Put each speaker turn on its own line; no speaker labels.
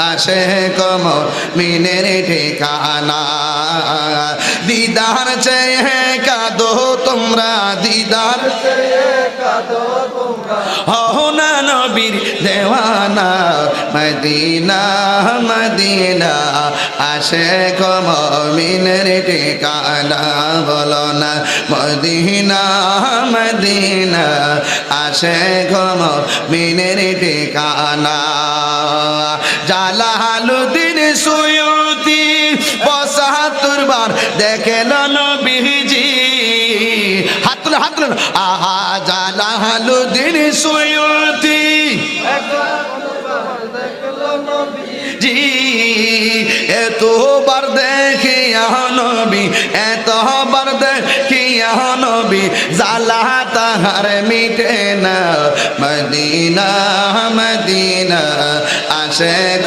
আশিক মুমিনের ঠিকানা দিদার চেয়ে কাঁদো তোমরা দিদার চেয়ে কাঁদো তোমরা হও না নবীর দেওয়ানা মদিনা মদিনা আশিক মুমিনের ঠিকানা বলো না মদিনা মদিনা আশিক মুমিনের ঠিকানা জালালুদ্দিন সুয়ুতি ৭২ বার দেখেন নবীজি হাত তুলে আহা জালালুদ্দিন সুয়ুতি জি এতবার দেখিয়া নবী এতবার দেখিয়া নবী জালা তাহার মিটে না মদিনা মদিনা আশিক